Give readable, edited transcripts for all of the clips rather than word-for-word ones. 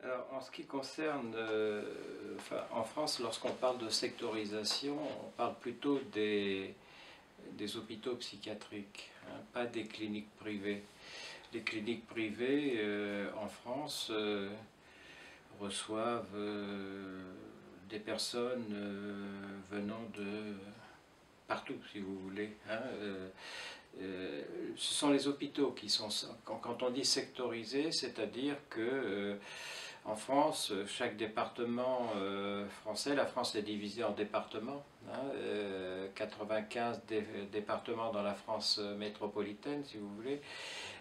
Alors, en ce qui concerne, en France, lorsqu'on parle de sectorisation, on parle plutôt des hôpitaux psychiatriques, hein, pas des cliniques privées. Les cliniques privées, en France, reçoivent des personnes venant de partout, si vous voulez, hein. Ce sont les hôpitaux qui sont, quand on dit sectorisé, c'est-à-dire que en France, chaque département français, la France est divisée en départements, hein, 95 départements dans la France métropolitaine, si vous voulez,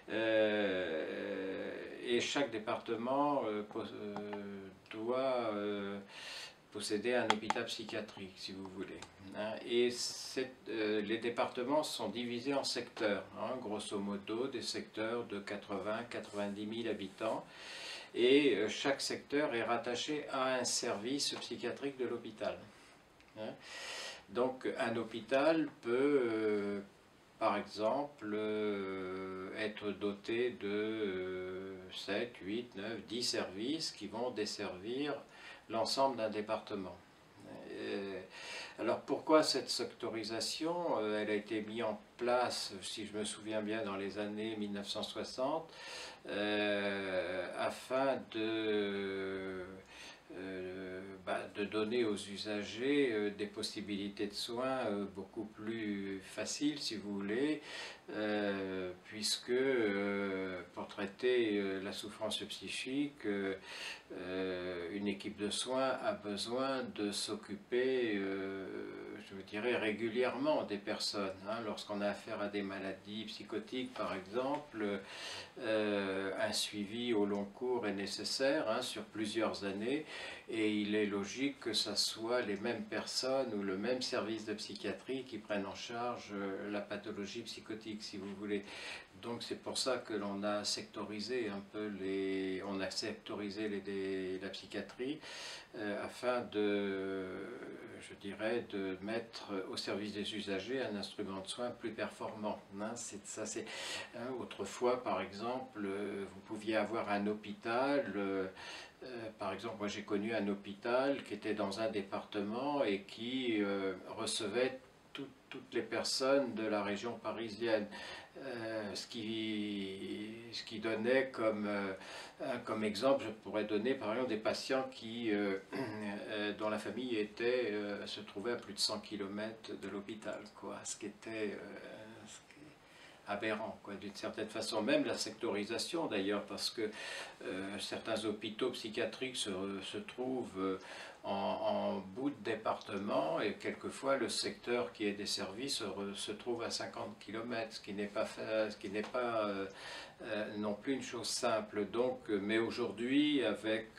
et chaque département doit posséder un hôpital psychiatrique, si vous voulez, hein. Et les départements sont divisés en secteurs, hein, grosso modo des secteurs de 80-90 000 habitants, et chaque secteur est rattaché à un service psychiatrique de l'hôpital, hein. Donc un hôpital peut, par exemple, être doté de 7, 8, 9, 10 services qui vont desservir l'ensemble d'un département. Alors pourquoi cette sectorisation? Elle a été mise en place, si je me souviens bien, dans les années 1960, afin de donner aux usagers des possibilités de soins beaucoup plus faciles, si vous voulez, puisque pour traiter la souffrance psychique, une équipe de soins a besoin de s'occuper, je dirais, régulièrement des personnes, hein. Lorsqu'on a affaire à des maladies psychotiques, par exemple, un suivi au long cours est nécessaire, hein, sur plusieurs années, et il est logique que ce soit les mêmes personnes ou le même service de psychiatrie qui prennent en charge la pathologie psychotique, si vous voulez. Donc c'est pour ça que l'on a sectorisé un peu la psychiatrie, afin de, je dirais, de mettre au service des usagers un instrument de soins plus performant, hein. Hein, autrefois, par exemple, vous pouviez avoir un hôpital, par exemple, moi j'ai connu un hôpital qui était dans un département et qui recevait toutes les personnes de la région parisienne, ce qui donnait comme exemple, je pourrais donner par exemple des patients dont la famille se trouvait à plus de 100 km de l'hôpital, quoi, ce qui était aberrant, quoi, d'une certaine façon. Même la sectorisation d'ailleurs, parce que certains hôpitaux psychiatriques se trouvent en bout de département, et quelquefois le secteur qui est desservi se trouve à 50 km, ce qui n'est pas, non plus une chose simple. Donc, mais aujourd'hui, avec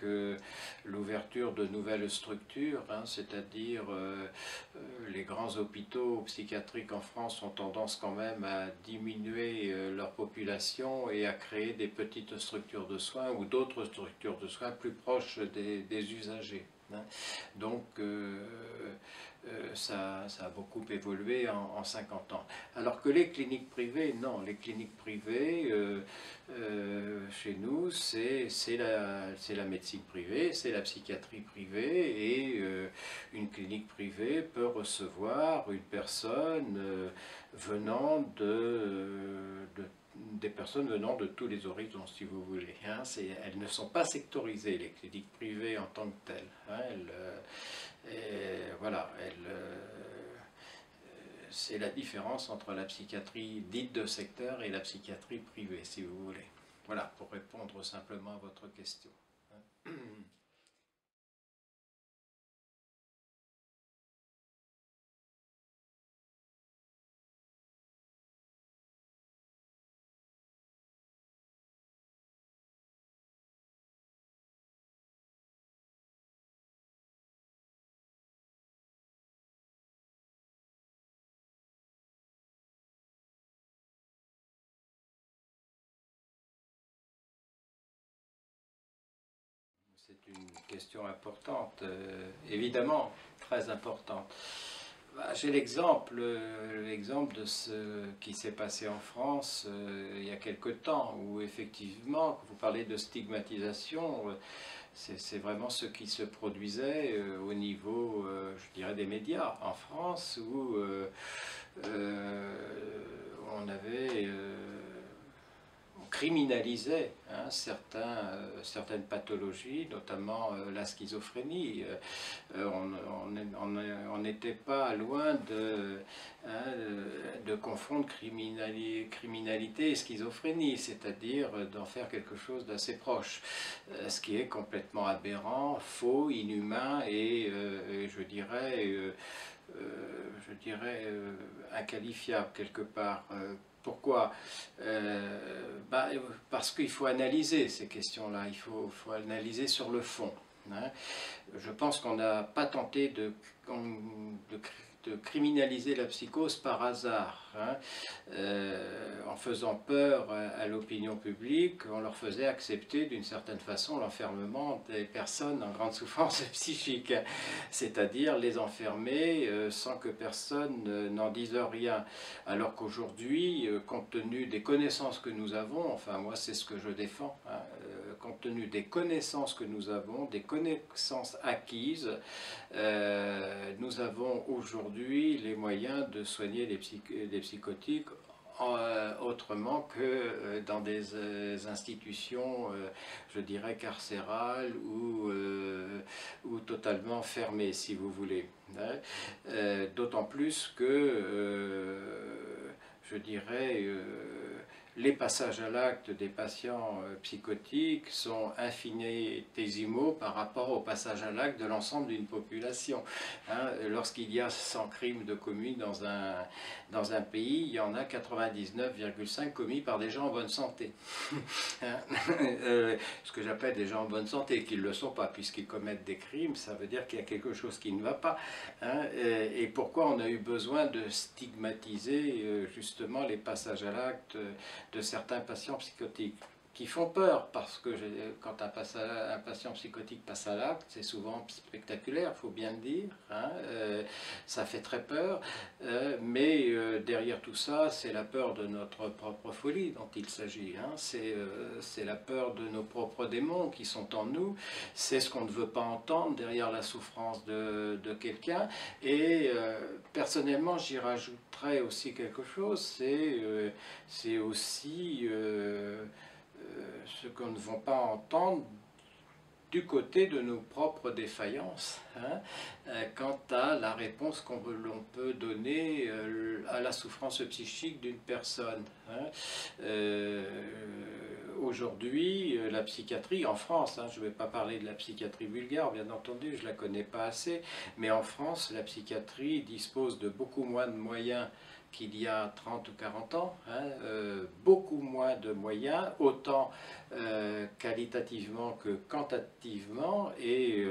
l'ouverture de nouvelles structures, hein, c'est-à-dire les grands hôpitaux psychiatriques en France ont tendance quand même à diminuer leur population et à créer des petites structures de soins ou d'autres structures de soins plus proches des usagers, hein. Donc ça a beaucoup évolué en 50 ans. Alors que les cliniques privées, non, les cliniques privées, chez nous, c'est la médecine privée, c'est la psychiatrie privée, et une clinique privée peut recevoir une personne venant des personnes venant de tous les horizons, si vous voulez, hein. Elles ne sont pas sectorisées, les cliniques privées en tant que telles, hein. Voilà, c'est la différence entre la psychiatrie dite de secteur et la psychiatrie privée, si vous voulez. Voilà, pour répondre simplement à votre question. C'est une question importante, évidemment, très importante. J'ai l'exemple de ce qui s'est passé en France il y a quelque temps, où effectivement, vous parlez de stigmatisation, C'est vraiment ce qui se produisait au niveau, je dirais, des médias en France, où on avait... on criminalisait hein, certaines pathologies, notamment la schizophrénie. On n'était pas loin de confondre criminalité et schizophrénie, c'est-à-dire d'en faire quelque chose d'assez proche, ce qui est complètement aberrant, faux, inhumain et inqualifiable quelque part. Pourquoi parce qu'il faut analyser ces questions-là, faut analyser sur le fond. Hein. Je pense qu'on n'a pas tenté de criminaliser la psychose par hasard, hein. En faisant peur à l'opinion publique, on leur faisait accepter d'une certaine façon l'enfermement des personnes en grande souffrance psychique, c'est-à-dire les enfermer sans que personne n'en dise rien. Alors qu'aujourd'hui, compte tenu des connaissances que nous avons, enfin moi c'est ce que je défends, hein, compte tenu des connaissances que nous avons, des connaissances acquises, nous avons aujourd'hui les moyens de soigner les psychotiques autrement que dans des institutions, je dirais, carcérales ou totalement fermées, si vous voulez. D'autant plus que, je dirais, les passages à l'acte des patients psychotiques sont infinitésimaux par rapport au passage à l'acte de l'ensemble d'une population. Hein, lorsqu'il y a 100 crimes de commis dans un pays, il y en a 99,5 commis par des gens en bonne santé. Hein, ce que j'appelle des gens en bonne santé, qui ne le sont pas, puisqu'ils commettent des crimes, ça veut dire qu'il y a quelque chose qui ne va pas. Hein, et pourquoi on a eu besoin de stigmatiser justement les passages à l'acte de certains patients psychotiques qui font peur, parce que quand un patient psychotique passe à l'acte, c'est souvent spectaculaire, il faut bien le dire, hein, ça fait très peur, mais derrière tout ça, c'est la peur de notre propre folie dont il s'agit, hein, c'est la peur de nos propres démons qui sont en nous, c'est ce qu'on ne veut pas entendre derrière la souffrance de quelqu'un, et personnellement, j'y rajouterais aussi quelque chose, c'est aussi ce qu'on ne va pas entendre du côté de nos propres défaillances, hein, quant à la réponse l'on peut donner à la souffrance psychique d'une personne. Hein. Aujourd'hui, la psychiatrie en France, hein, je ne vais pas parler de la psychiatrie bulgare, bien entendu, je ne la connais pas assez, mais en France, la psychiatrie dispose de beaucoup moins de moyens qu'il y a 30 ou 40 ans, hein, beaucoup moins de moyens, autant qualitativement que quantitativement, et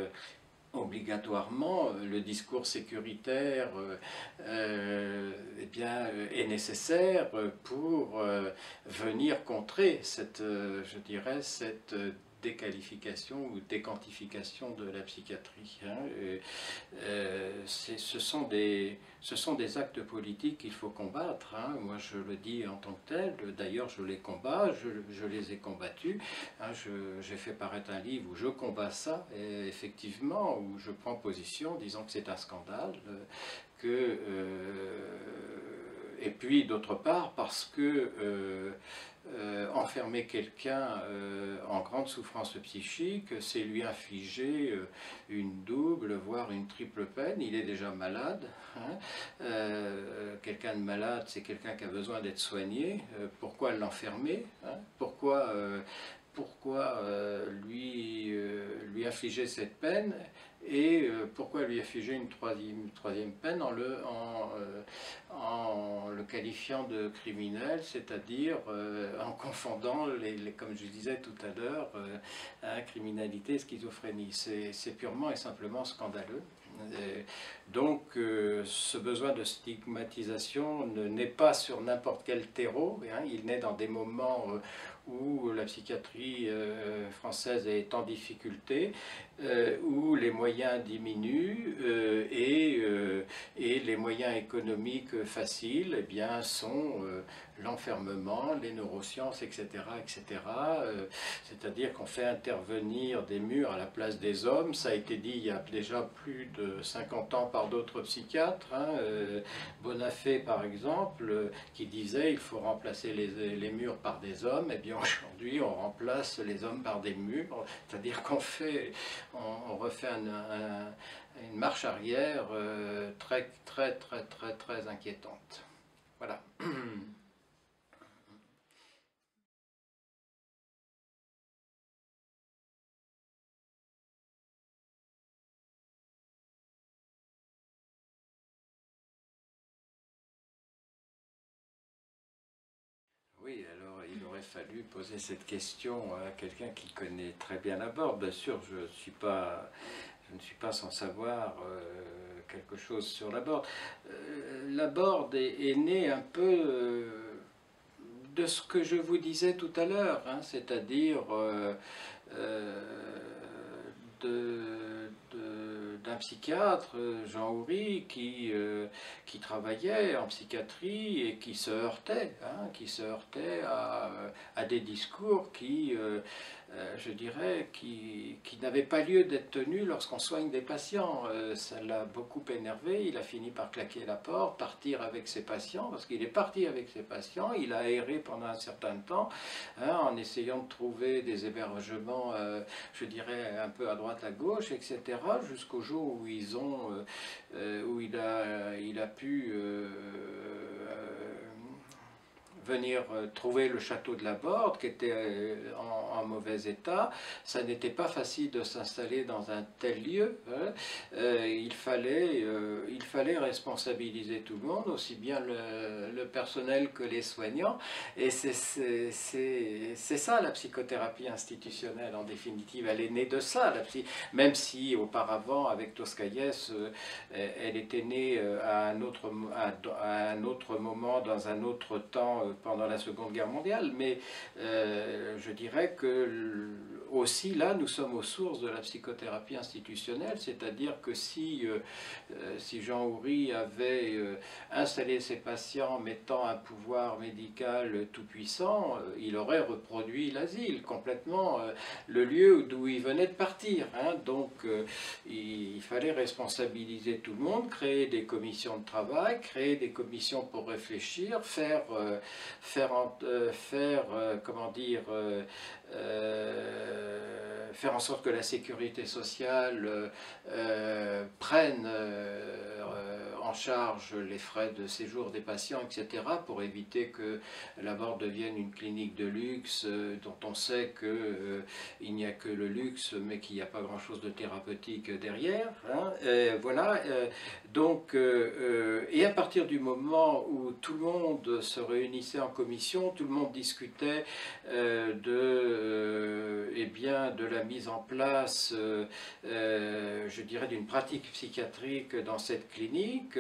obligatoirement le discours sécuritaire eh bien, est nécessaire pour venir contrer cette, je dirais, cette déqualification ou déquantification de la psychiatrie. Hein. Ce sont des actes politiques qu'il faut combattre. Hein. Moi, je le dis en tant que tel. D'ailleurs, je les combats, je les ai combattus. Hein. J'ai fait paraître un livre où je combats ça, et effectivement, où je prends position, disant que c'est un scandale, et puis d'autre part parce que enfermer quelqu'un en grande souffrance psychique, c'est lui infliger une double, voire une triple peine. Il est déjà malade. Hein. Quelqu'un de malade, c'est quelqu'un qui a besoin d'être soigné. Pourquoi l'enfermer, hein? Pourquoi lui infliger cette peine, et pourquoi lui afficher une troisième peine en le qualifiant de criminel, c'est-à-dire en confondant, comme je disais tout à l'heure, criminalité et schizophrénie. C'est purement et simplement scandaleux. Donc ce besoin de stigmatisation n'est pas sur n'importe quel terreau, hein, il naît dans des moments où la psychiatrie française est en difficulté, où les moyens diminuent et les les moyens économiques faciles eh bien, sont l'enfermement, les neurosciences, etc. etc. C'est-à-dire qu'on fait intervenir des murs à la place des hommes. Ça a été dit il y a déjà plus de 50 ans par d'autres psychiatres. Bonafé, par exemple, qui disait il faut remplacer les murs par des hommes. Et bien aujourd'hui, on remplace les hommes par des murs. C'est-à-dire on refait une marche arrière très, très, très, très, très inquiétante. Voilà. Oui, alors il aurait fallu poser cette question à quelqu'un qui connaît très bien la Borde. Bien sûr, je ne suis pas sans savoir quelque chose sur la Borde. La Borde est née un peu de ce que je vous disais tout à l'heure, hein, c'est-à-dire euh, d'un psychiatre, Jean Houry, qui travaillait en psychiatrie et qui se heurtait à des discours je dirais, qui n'avaient pas lieu d'être tenus lorsqu'on soigne des patients. Ça l'a beaucoup énervé, il a fini par claquer la porte, partir avec ses patients, parce qu'il est parti avec ses patients, il a erré pendant un certain temps, en essayant de trouver des hébergements, je dirais, un peu à droite, à gauche, etc., jusqu'au jour où il a pu venir trouver le château de la Borde qui était en mauvais état. Ça n'était pas facile de s'installer dans un tel lieu. Il fallait responsabiliser tout le monde, aussi bien le personnel que les soignants. Et c'est ça la psychothérapie institutionnelle en définitive. Elle est née de ça, même si auparavant avec Toscaïès, elle était née à un autre moment, dans un autre temps, pendant la Seconde Guerre mondiale, mais je dirais que aussi là, nous sommes aux sources de la psychothérapie institutionnelle, c'est-à-dire que si Jean Houry avait installé ses patients mettant un pouvoir médical tout-puissant, il aurait reproduit l'asile complètement, le lieu d'où il venait de partir. Donc il fallait responsabiliser tout le monde, créer des commissions de travail, créer des commissions pour réfléchir, comment dire, faire en sorte que la sécurité sociale prenne en charge les frais de séjour des patients, etc., pour éviter que la Borde devienne une clinique de luxe dont on sait qu'il n'y a que le luxe, mais qu'il n'y a pas grand-chose de thérapeutique derrière. Voilà. Donc, et à partir du moment où tout le monde se réunissait en commission, tout le monde discutait de la mise en place, je dirais, d'une pratique psychiatrique dans cette clinique,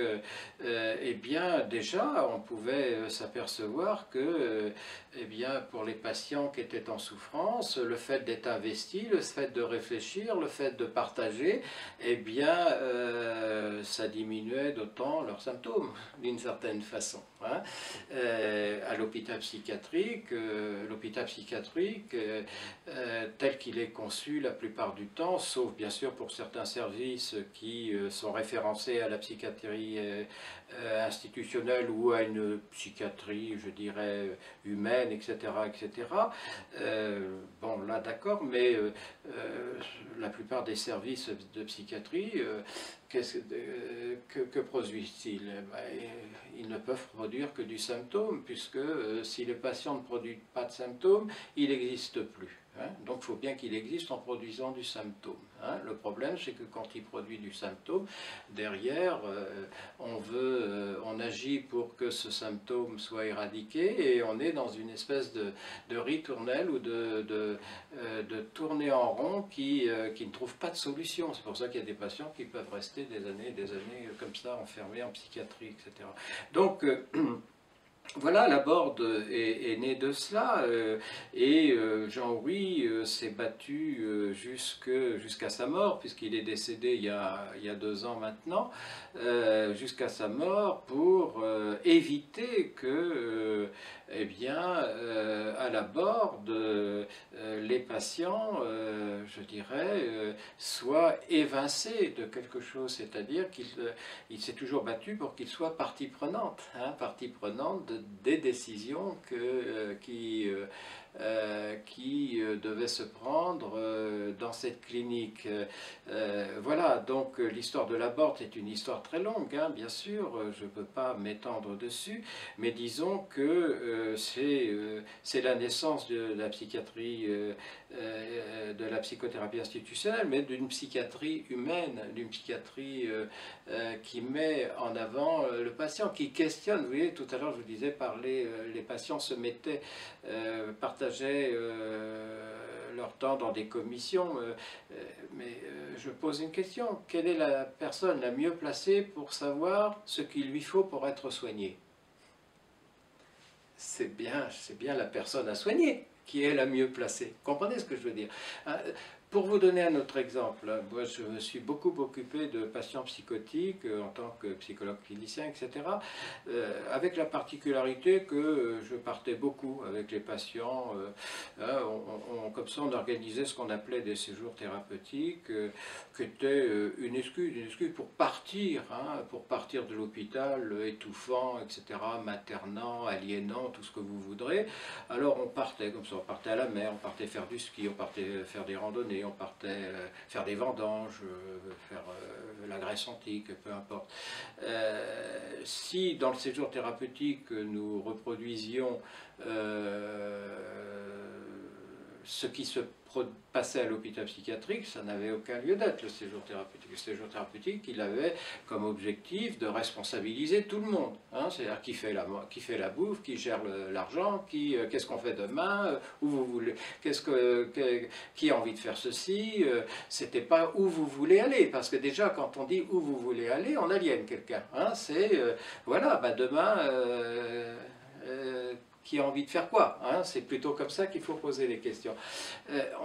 eh bien déjà on pouvait s'apercevoir que eh bien, pour les patients qui étaient en souffrance, le fait d'être investi, le fait de réfléchir, le fait de partager, eh bien ça diminuait d'autant leurs symptômes d'une certaine façon. À l'hôpital psychiatrique, tel qu'il est conçu la plupart du temps, sauf bien sûr pour certains services qui sont référencés à la psychiatrie institutionnelle ou à une psychiatrie, je dirais, humaine, etc. etc. Bon, là d'accord, mais la plupart des services de psychiatrie, que produisent-ils? Ils ne peuvent produire que du symptôme, puisque si le patient ne produit pas de symptômes, il n'existe plus. Donc il faut bien qu'il existe en produisant du symptôme. Le problème, c'est que quand il produit du symptôme, derrière, on agit pour que ce symptôme soit éradiqué, et on est dans une espèce de ritournelle ou de tournée en rond qui ne trouve pas de solution. C'est pour ça qu'il y a des patients qui peuvent rester des années comme ça, enfermés en psychiatrie, etc. Donc, Voilà, Laborde est né de cela, et Jean-Houry s'est battu jusqu'à sa mort, puisqu'il est décédé il y a 2 ans maintenant, jusqu'à sa mort pour éviter que, eh bien, à Laborde, les patients, je dirais, soient évincés de quelque chose, c'est-à-dire qu'il s'est toujours battu pour qu'il soit partie prenante, hein, partie prenante des décisions qui devaient se prendre dans cette clinique. Voilà, donc l'histoire de Laborde est une histoire très longue, hein, bien sûr, je ne peux pas m'étendre dessus, mais disons que c'est la naissance de la psychiatrie, de la psychothérapie institutionnelle, mais d'une psychiatrie humaine, d'une psychiatrie qui met en avant le patient, qui questionne. Vous voyez, tout à l'heure je vous disais, les patients se mettaient, partageaient leur temps dans des commissions, mais je pose une question, quelle est la personne la mieux placée pour savoir ce qu'il lui faut pour être soigné? C'est bien la personne à soigner qui est la mieux placée. Comprenez ce que je veux dire? Pour vous donner un autre exemple, moi je me suis beaucoup occupé de patients psychotiques en tant que psychologue clinicien, etc. Avec la particularité que je partais beaucoup avec les patients. Comme ça, on organisait ce qu'on appelait des séjours thérapeutiques, qui étaient une excuse pour partir de l'hôpital étouffant, etc., maternant, aliénant, tout ce que vous voudrez. Alors on partait comme ça, on partait à la mer, on partait faire du ski, on partait faire des randonnées, on partait faire des vendanges, faire la Grèce antique, peu importe. Si dans le séjour thérapeutique nous reproduisions ce qui se passait à l'hôpital psychiatrique, ça n'avait aucun lieu d'être, le séjour thérapeutique. Le séjour thérapeutique, il avait comme objectif de responsabiliser tout le monde. Hein, c'est-à-dire qui fait la bouffe, qui gère l'argent, qu'est-ce qu'on fait demain, où vous voulez, qui a envie de faire ceci. C'était pas où vous voulez aller, parce que déjà quand on dit où vous voulez aller, on aliène quelqu'un. Hein, c'est voilà, bah demain. Qui a envie de faire quoi, hein? C'est plutôt comme ça qu'il faut poser les questions.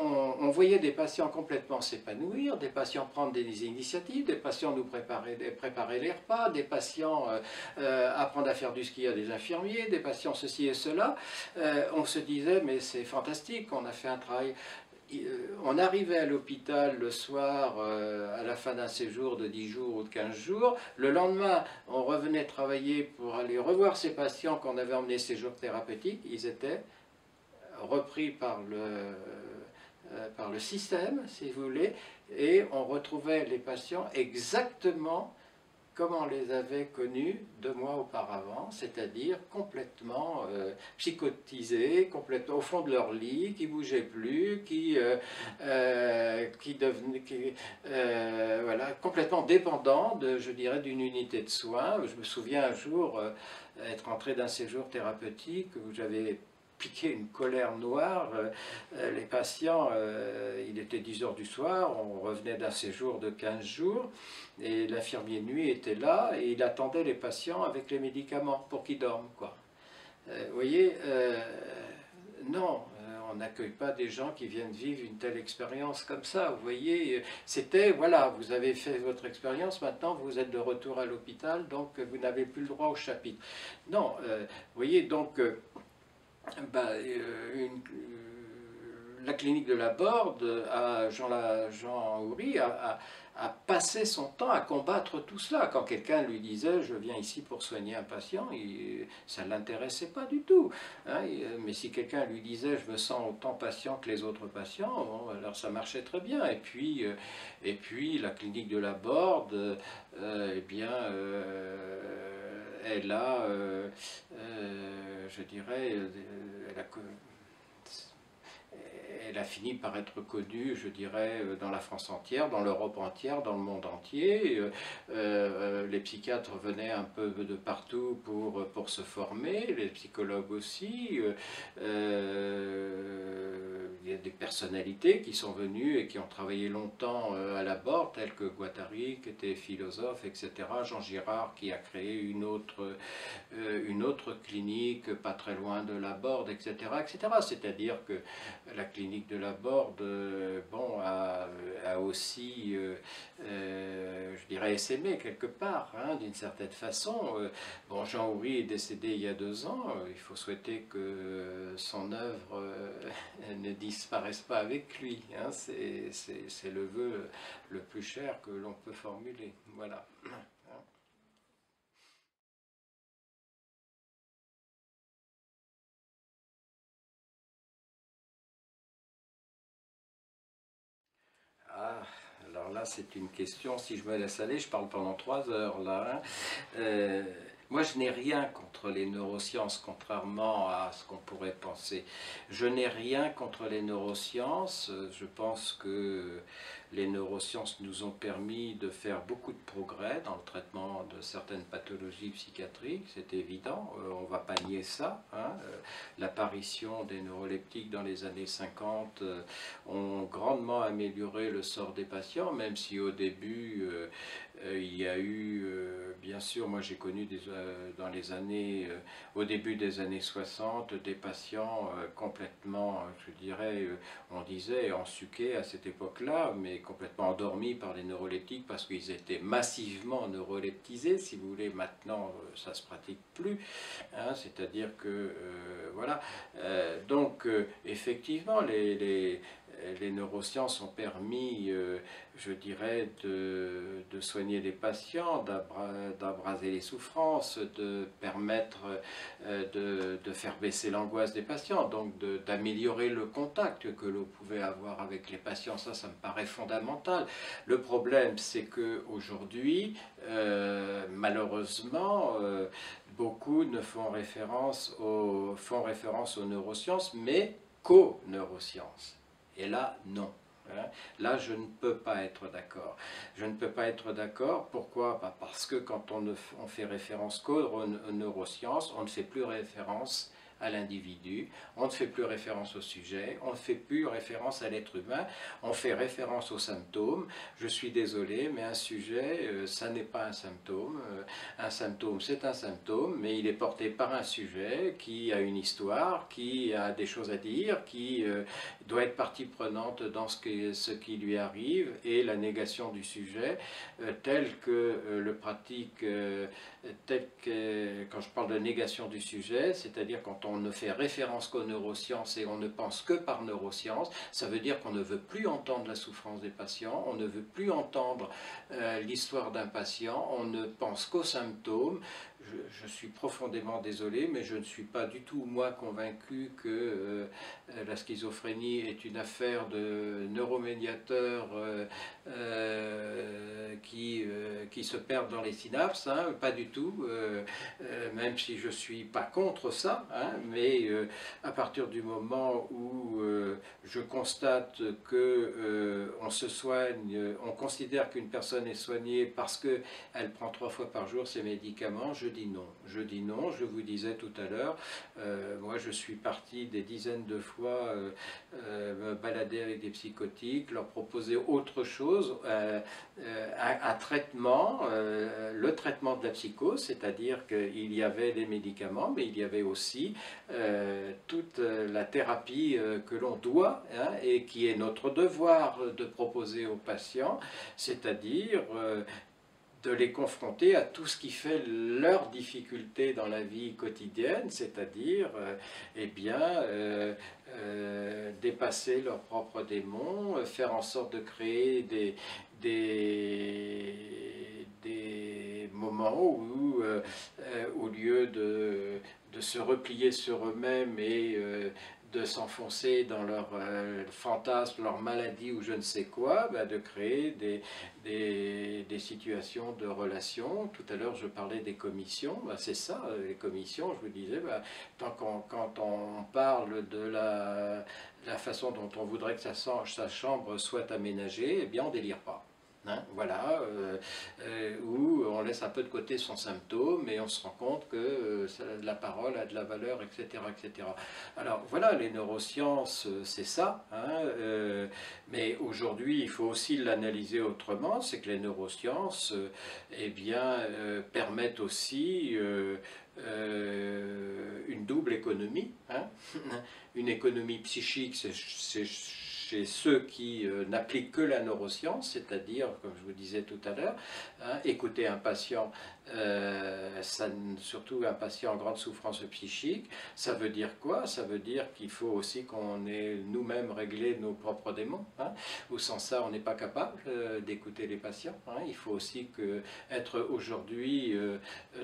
On voyait des patients complètement s'épanouir, des patients prendre des initiatives, des patients nous préparer les repas, des patients apprendre à faire du ski à des infirmiers, des patients ceci et cela. On se disait, mais c'est fantastique, on a fait un travail. On arrivait à l'hôpital le soir, à la fin d'un séjour de 10 jours ou de 15 jours. Le lendemain, on revenait travailler pour aller revoir ces patients qu'on avait emmenés séjours thérapeutiques. Ils étaient repris par le système, si vous voulez, et on retrouvait les patients exactement comme on les avait connus 2 mois auparavant, c'est-à-dire complètement psychotisés, complètement au fond de leur lit, qui ne bougeaient plus, voilà, complètement dépendants, je dirais, d'une unité de soins. Je me souviens un jour être entré d'un séjour thérapeutique où j'avais piqué une colère noire. Les patients, il était 10 heures du soir, on revenait d'un séjour de 15 jours, et l'infirmier de nuit était là, et il attendait les patients avec les médicaments pour qu'ils dorment, quoi. Vous voyez, non, on n'accueille pas des gens qui viennent vivre une telle expérience comme ça. Vous voyez, c'était, voilà, vous avez fait votre expérience, maintenant vous êtes de retour à l'hôpital, donc vous n'avez plus le droit au chapitre. Non, vous voyez, donc... la clinique de Laborde, Jean-Houry a passé son temps à combattre tout cela. Quand quelqu'un lui disait « je viens ici pour soigner un patient », ça ne l'intéressait pas du tout. Hein, mais si quelqu'un lui disait « je me sens autant patient que les autres patients », bon, alors ça marchait très bien. Et puis la clinique de Laborde, eh bien... elle a, je dirais, elle a fini par être connue, je dirais, dans la France entière, dans l'Europe entière, dans le monde entier. Les psychiatres venaient un peu de partout pour se former, les psychologues aussi. il y a des personnalités qui sont venues et qui ont travaillé longtemps à la Borde, tels que Guattari, qui était philosophe, etc. Jean Girard, qui a créé une autre clinique pas très loin de la Borde, etc. etc. C'est-à-dire que la clinique de la Borde bon, a aussi, je dirais, essaimé quelque part, hein, d'une certaine façon. Bon, Jean Houry est décédé il y a 2 ans. Il faut souhaiter que son œuvre ne disparaisse pas avec lui. Hein. C'est le vœu le plus cher que l'on peut formuler. Voilà. Ah, alors là, c'est une question. Si je me laisse aller, je parle pendant 3 heures là. Hein. Euh, Moi, je n'ai rien contre les neurosciences, contrairement à ce qu'on pourrait penser. Je n'ai rien contre les neurosciences. Je pense que les neurosciences nous ont permis de faire beaucoup de progrès dans le traitement de certaines pathologies psychiatriques, c'est évident, on ne va pas nier ça. Hein. L'apparition des neuroleptiques dans les années 50 ont grandement amélioré le sort des patients, même si au début il y a eu, bien sûr, moi j'ai connu dans les années, au début des années 60, des patients complètement, je dirais, on disait ensuqués à cette époque-là, mais complètement endormis par les neuroleptiques parce qu'ils étaient massivement neuroleptisés, si vous voulez. Maintenant, ça ne se pratique plus, hein, c'est-à-dire que, voilà. Donc, effectivement, les neurosciences ont permis, je dirais, de soigner les patients, d'abraser les souffrances, de permettre de faire baisser l'angoisse des patients, donc d'améliorer le contact que l'on pouvait avoir avec les patients. Ça me paraît fondamental. Le problème, c'est qu'aujourd'hui, malheureusement, beaucoup ne font référence aux neurosciences, mais qu'aux neurosciences. Et là, non. Hein. Là, je ne peux pas être d'accord. Je ne peux pas être d'accord. Pourquoi? Parce que quand on fait référence qu'aux neurosciences, on ne fait plus référence à l'individu, on ne fait plus référence au sujet, on ne fait plus référence à l'être humain, on fait référence aux symptômes. Je suis désolé, mais un sujet, ça n'est pas un symptôme. Un symptôme, c'est un symptôme, mais il est porté par un sujet qui a une histoire, qui a des choses à dire, qui doit être partie prenante dans ce qui lui arrive, et la négation du sujet, tel que le pratique, quand je parle de négation du sujet, c'est-à-dire quand on ne fait référence qu'aux neurosciences et on ne pense que par neurosciences, ça veut dire qu'on ne veut plus entendre la souffrance des patients, on ne veut plus entendre l'histoire d'un patient, on ne pense qu'aux symptômes. Je suis profondément désolé, mais je ne suis pas du tout, moi, convaincu que la schizophrénie est une affaire de neuromédiateurs qui se perdent dans les synapses, hein, pas du tout, même si je ne suis pas contre ça, hein, mais à partir du moment où je constate que on se soigne, on considère qu'une personne est soignée parce qu'elle prend 3 fois par jour ses médicaments, je dis non. Je dis non, je vous disais tout à l'heure, moi je suis parti des dizaines de fois me balader avec des psychotiques, leur proposer autre chose, un traitement, le traitement de la psychose, c'est-à-dire qu'il y avait des médicaments, mais il y avait aussi toute la thérapie que l'on doit, hein, et qui est notre devoir de proposer aux patients, c'est-à-dire de les confronter à tout ce qui fait leur difficulté dans la vie quotidienne, c'est-à-dire eh bien, dépasser leurs propres démons, faire en sorte de créer des moments où, au lieu de se replier sur eux-mêmes et de s'enfoncer dans leurs fantasmes, leurs maladies ou je ne sais quoi, bah, de créer des situations de relations. Tout à l'heure, je parlais des commissions. Bah, c'est ça, les commissions. Je vous disais, bah, quand on parle de la façon dont on voudrait que sa chambre soit aménagée, eh bien, on ne délire pas. Hein, voilà, où on laisse un peu de côté son symptôme et on se rend compte que la parole a de la valeur, etc., etc. Alors voilà, les neurosciences, c'est ça, hein, mais aujourd'hui il faut aussi l'analyser autrement, c'est que les neurosciences eh bien, permettent aussi une double économie, hein. Une économie psychique, c'est chez ceux qui n'appliquent que la neuroscience, c'est-à-dire, comme je vous disais tout à l'heure, hein, écouter un patient, surtout un patient en grande souffrance psychique, ça veut dire quoi? Ça veut dire qu'il faut aussi qu'on ait nous-mêmes réglé nos propres démons, hein, ou sans ça on n'est pas capable d'écouter les patients, hein. Il faut aussi être aujourd'hui,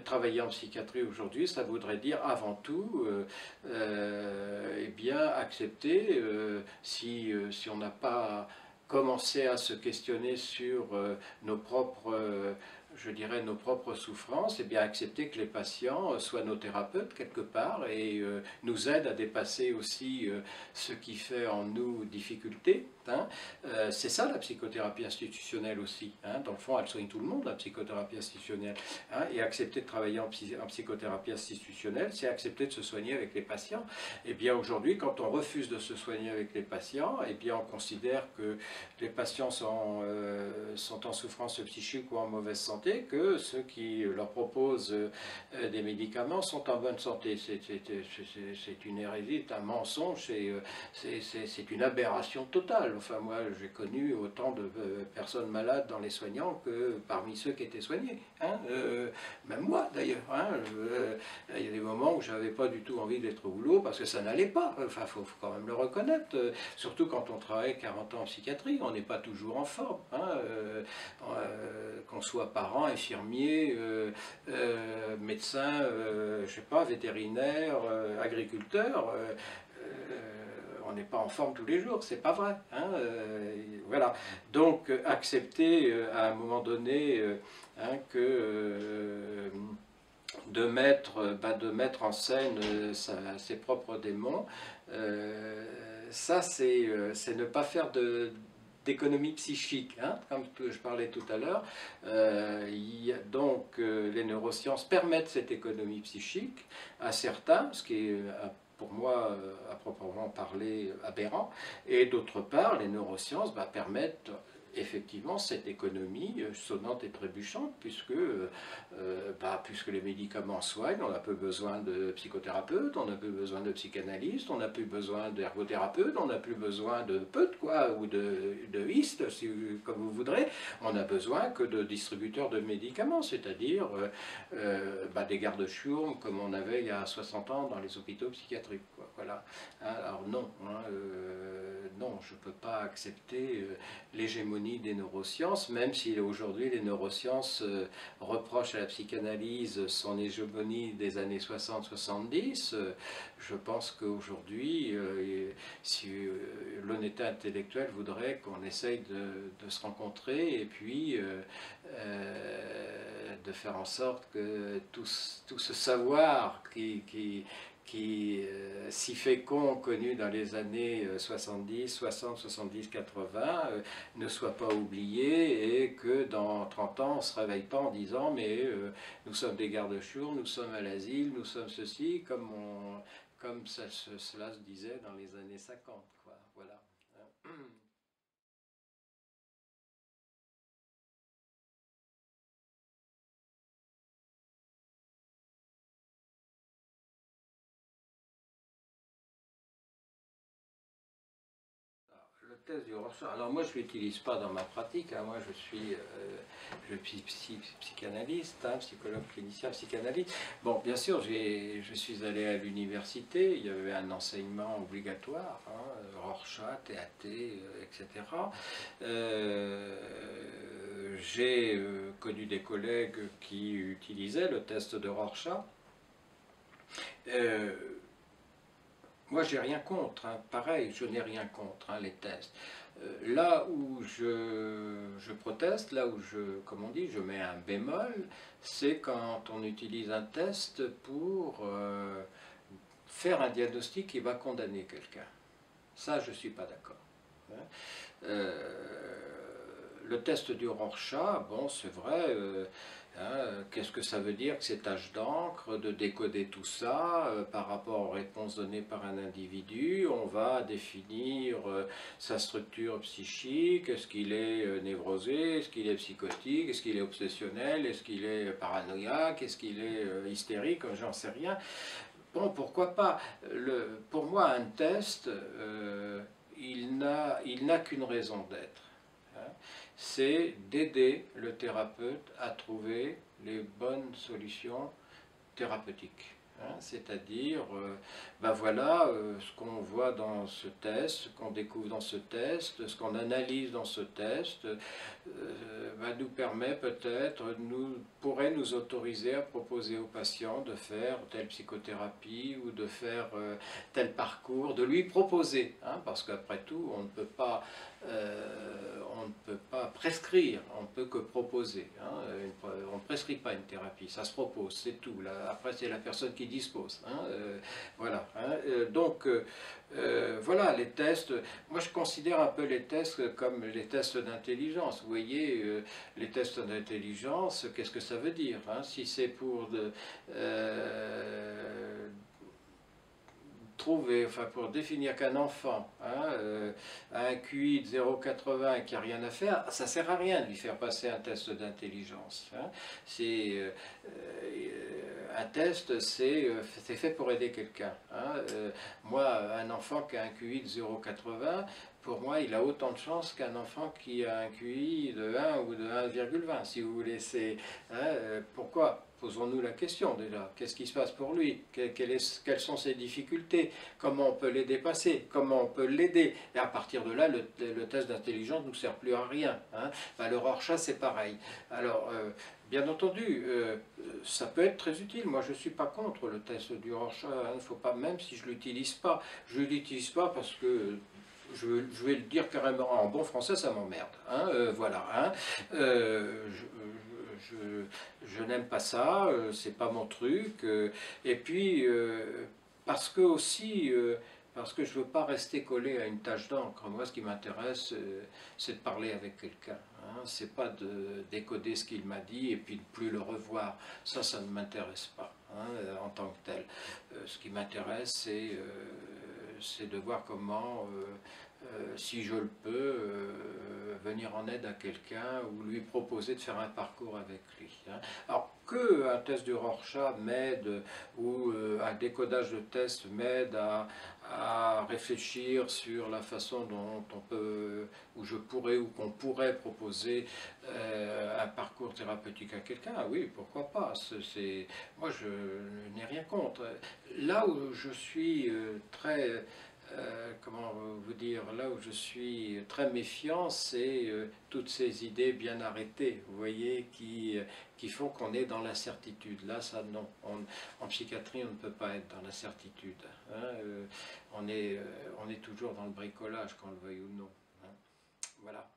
travailler en psychiatrie aujourd'hui, ça voudrait dire avant tout eh bien, accepter, si on n'a pas commencé à se questionner sur nos propres, je dirais, nos propres souffrances, et bien accepter que les patients soient nos thérapeutes quelque part et nous aident à dépasser aussi ce qui fait en nous difficulté. Hein. C'est ça la psychothérapie institutionnelle aussi. Hein. Dans le fond, elle soigne tout le monde, la psychothérapie institutionnelle. Hein. Et accepter de travailler en psychothérapie institutionnelle, c'est accepter de se soigner avec les patients. Et bien aujourd'hui, quand on refuse de se soigner avec les patients, et bien on considère que les patients sont en souffrance psychique ou en mauvaise santé, que ceux qui leur proposent des médicaments sont en bonne santé. C'est une hérésie, c'est un mensonge, c'est une aberration totale. Enfin, moi, j'ai connu autant de personnes malades dans les soignants que parmi ceux qui étaient soignés. Hein, même moi, d'ailleurs. Hein, il y a des moments où je n'avais pas du tout envie d'être au boulot parce que ça n'allait pas. Enfin, il faut quand même le reconnaître. Surtout quand on travaille 40 ans en psychiatrie, on n'est pas toujours en forme. Hein, qu'on soit parent, infirmier, médecin, je sais pas, vétérinaire, agriculteur. On n'est pas en forme tous les jours, c'est pas vrai. Hein, voilà. Donc accepter à un moment donné hein, que de mettre en scène ses propres démons, ça c'est ne pas faire d'économie psychique, hein, comme je parlais tout à l'heure. Donc les neurosciences permettent cette économie psychique à certains, ce qui est pour moi, à proprement parler, aberrant. Et d'autre part, les neurosciences permettent effectivement cette économie sonnante et trébuchante, puisque les médicaments soignent, on n'a plus besoin de psychothérapeutes, on n'a plus besoin de psychanalystes, on n'a plus besoin d'ergothérapeutes, on n'a plus besoin de peutes, quoi, ou de histes, si, comme vous voudrez, on n'a besoin que de distributeurs de médicaments, c'est-à-dire des gardes-chiourmes comme on avait il y a 60 ans dans les hôpitaux psychiatriques, quoi, voilà. Alors non, hein, non, je ne peux pas accepter l'hégémonie des neurosciences, même si aujourd'hui les neurosciences reprochent à la psychanalyse son hégémonie des années 60-70, je pense qu'aujourd'hui, si l'honnêteté intellectuelle voudrait qu'on essaye de se rencontrer et puis de faire en sorte que tout ce savoir qui si fécond connu dans les années 70, 60, 70, 80 ne soit pas oublié et que dans 30 ans on ne se réveille pas en disant mais nous sommes des gardes-chiourmes, nous sommes à l'asile, nous sommes ceci, comme cela se disait dans les années 50, quoi. Voilà. Le test du Rorschach, alors moi je ne l'utilise pas dans ma pratique, hein. Moi je suis psychanalyste, hein, psychologue clinicien, psychanalyste. Bon, bien sûr, je suis allé à l'université, il y avait un enseignement obligatoire, hein, Rorschach, TAT, etc. J'ai connu des collègues qui utilisaient le test de Rorschach. Euh, Moi, j'ai rien contre, hein. Pareil, je n'ai rien contre, hein, les tests. Là où je proteste, là où comme on dit, je mets un bémol, c'est quand on utilise un test pour faire un diagnostic qui va condamner quelqu'un. Ça, je ne suis pas d'accord. Hein. le test du Rorschach, bon, c'est vrai, qu'est-ce que ça veut dire que ces taches d'encre, de décoder tout ça par rapport aux réponses données par un individu? On va définir sa structure psychique, est-ce qu'il est névrosé, est-ce qu'il est psychotique, est-ce qu'il est obsessionnel, est-ce qu'il est paranoïaque, est-ce qu'il est hystérique, j'en sais rien. Bon, pourquoi pas. Pour moi, un test, il n'a qu'une raison d'être. Hein. C'est d'aider le thérapeute à trouver les bonnes solutions thérapeutiques. Hein. C'est-à-dire, ben voilà, ce qu'on voit dans ce test, ce qu'on découvre dans ce test, ce qu'on analyse dans ce test, ben nous permet peut-être, pourrait nous autoriser à proposer au patient de faire telle psychothérapie ou de faire tel parcours, de lui proposer, hein, parce qu'après tout, on ne peut pas prescrire, on ne peut que proposer. Hein. On ne prescrit pas une thérapie, ça se propose, c'est tout. Là, après, c'est la personne qui dispose. Hein. Voilà. Hein. Donc, voilà, les tests. Moi, je considère un peu les tests comme les tests d'intelligence. Vous voyez, les tests d'intelligence, qu'est-ce que ça veut dire, hein? Si c'est pour pour définir qu'un enfant a un QI de 0,80 et qu'il n'y a rien à faire, ça ne sert à rien de lui faire passer un test d'intelligence. Hein. Un test, c'est fait pour aider quelqu'un. Hein. Moi, un enfant qui a un QI de 0,80, pour moi, il a autant de chances qu'un enfant qui a un QI de 1 ou de 1,20, si vous voulez. Pourquoi? Posons-nous la question déjà. Qu'est-ce qui se passe pour lui? Quelles sont ses difficultés? Comment on peut les dépasser? Comment on peut l'aider? Et à partir de là, le test d'intelligence ne nous sert plus à rien. Hein. Ben, le Rorschach, c'est pareil. Alors, bien entendu, ça peut être très utile. Moi, je ne suis pas contre le test du Rorschach. Hein. Faut pas, même si je ne l'utilise pas. Je ne l'utilise pas parce que je vais le dire carrément en bon français, ça m'emmerde. Hein, voilà. Hein, je n'aime pas ça, c'est pas mon truc. Et puis, parce que aussi, parce que je veux pas rester collé à une tache d'encre. Moi, ce qui m'intéresse, c'est de parler avec quelqu'un. Hein, c'est pas de décoder ce qu'il m'a dit et puis de plus le revoir. Ça ne m'intéresse pas hein, en tant que tel. Ce qui m'intéresse, c'est de voir comment, si je le peux, venir en aide à quelqu'un ou lui proposer de faire un parcours avec lui. Hein. Alors qu'un test de Rorschach m'aide ou un décodage de test m'aide à réfléchir sur la façon dont on peut, ou je pourrais ou qu'on pourrait proposer un parcours thérapeutique à quelqu'un, oui, pourquoi pas. Moi, je n'ai rien contre. Là où je suis très... comment vous dire, là où je suis très méfiant, c'est toutes ces idées bien arrêtées, vous voyez, qui font qu'on est dans l'incertitude. Là, ça non. En psychiatrie, on ne peut pas être dans l'incertitude. Hein, on est toujours dans le bricolage, qu'on le veuille ou non. Hein. Voilà.